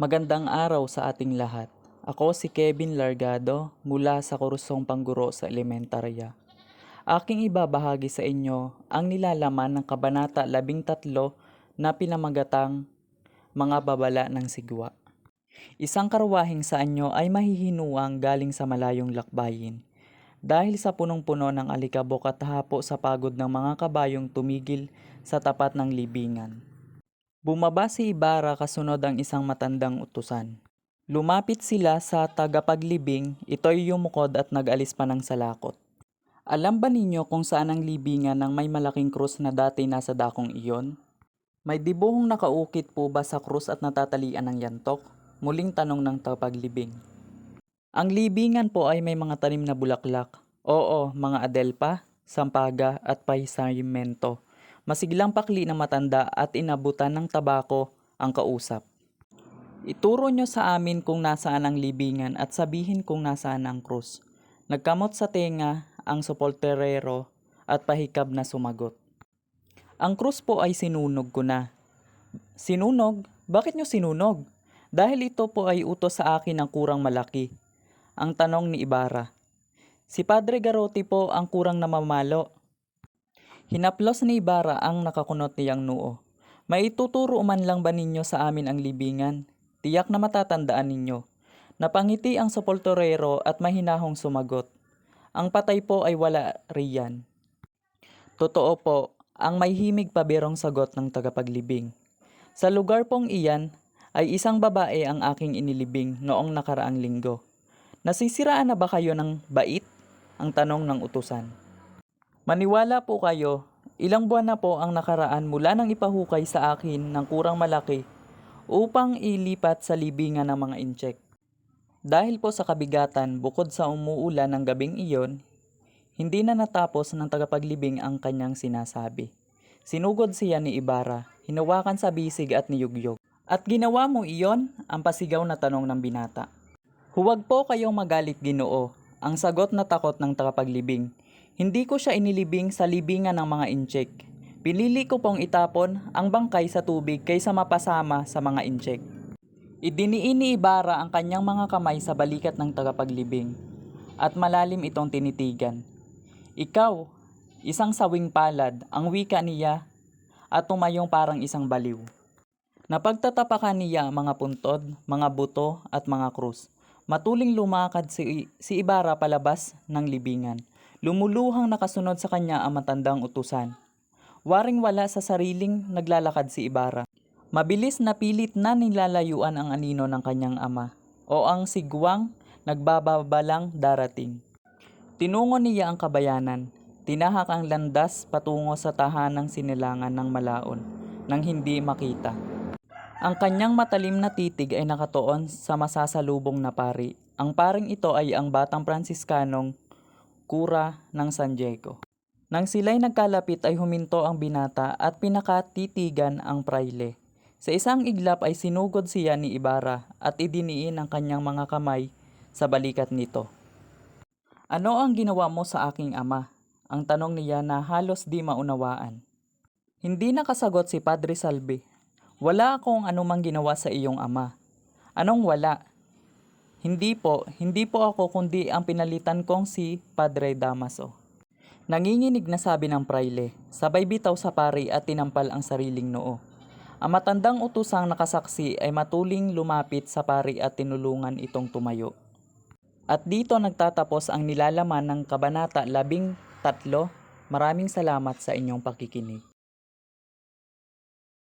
Magandang araw sa ating lahat. Ako si Kevin Largado mula sa kursong pangguro sa elementarya. Aking ibabahagi sa inyo ang nilalaman ng Kabanata 13 na pinamagatang Mga Babala ng Sigwa. Isang karwaheng sa anyo ay mahihinuang galing sa malayong lakbayin. Dahil sa punong-puno ng alikabok at hapo sa pagod ng mga kabayong tumigil sa tapat ng libingan. Bumaba si Ibarra kasunod ang isang matandang utusan. Lumapit sila sa tagapaglibing, ito'y yumukod at nag-alis pa ng salakot. Alam ba ninyo kung saan ang libingan ng may malaking krus na dati nasa dakong iyon? May dibuhong nakaukit po ba sa krus at natatalian ng yantok? Muling tanong ng tagapaglibing. Ang libingan po ay may mga tanim na bulaklak. Oo, mga adelpa, sampaga at pahisamento. Masiglang pakli na matanda at inabutan ng tabako ang kausap. Ituro nyo sa amin kung nasaan ang libingan at sabihin kung nasaan ang krus. Nagkamot sa tenga ang supolterero at pahikab na sumagot. Ang krus po ay sinunog ko na. Sinunog? Bakit nyo sinunog? Dahil ito po ay utos sa akin ng kurang malaki. Ang tanong ni Ibarra. Si Padre Garotti po ang kurang namamalo. Hinaplos ni Ibarra ang nakakunot niyang noo. Maituturo man lang ba ninyo sa amin ang libingan? Tiyak na matatandaan ninyo. Napangiti ang sepulturero at mahinahong sumagot. Ang patay po ay wala riyan. Totoo po, ang may himig pabirong sagot ng tagapaglibing. Sa lugar pong iyan ay isang babae ang aking inilibing noong nakaraang linggo. Nasisiraan na ba kayo ng bait? Ang tanong ng utusan. Maniwala po kayo, ilang buwan na po ang nakaraan mula nang ipahukay sa akin ng kurang malaki upang ilipat sa libingan ng mga intsek. Dahil po sa kabigatan bukod sa umuulan ng gabing iyon, hindi na natapos ng tagapaglibing ang kanyang sinasabi. Sinugod siya ni Ibarra, hinawakan sa bisig at niyugyog. At ginawa mo iyon? Ang pasigaw na tanong ng binata. Huwag po kayong magalit, Ginoo, ang sagot na takot ng tagapaglibing. Hindi ko siya inilibing sa libingan ng mga intsek. Pinili ko pong itapon ang bangkay sa tubig kaysa mapasama sa mga intsek. Idiniin ni Ibarra ang kanyang mga kamay sa balikat ng tagapaglibing at malalim itong tinitigan. Ikaw, isang sawing palad, ang wika niya at tumayong parang isang baliw. Napagtatapakan niya ang mga puntod, mga buto at mga krus. Matuling lumakad si Ibarra palabas ng libingan. Lumuluhang nakasunod sa kanya ang matandang utusan. Waring wala sa sariling naglalakad si Ibarra. Mabilis na pilit na nilalayuan ang anino ng kanyang ama o ang sigwang nagbababalang darating. Tinungo niya ang kabayanan. Tinahak ang landas patungo sa tahanang sinilangan ng malaon nang hindi makita. Ang kanyang matalim na titig ay nakatuon sa masasalubong na pari. Ang paring ito ay ang batang Pransiskanong Kura ng San Diego. Nang sila'y nagkalapit ay huminto ang binata at pinakatitigan ang praile. Sa isang iglap ay sinugod siya ni Ibarra at idiniin ang kanyang mga kamay sa balikat nito. Ano ang ginawa mo sa aking ama? Ang tanong niya na halos di maunawaan. Hindi nakasagot si Padre Salvi. Wala akong anumang ginawa sa iyong ama. Anong wala? Hindi po ako kundi ang pinalitan kong si Padre Damaso. Nanginginig na sabi ng praile, sabay bitaw sa pari at tinampal ang sariling noo. Ang matandang utusang nakasaksi ay matuling lumapit sa pari at tinulungan itong tumayo. At dito nagtatapos ang nilalaman ng Kabanata 13. Maraming salamat sa inyong pakikinig.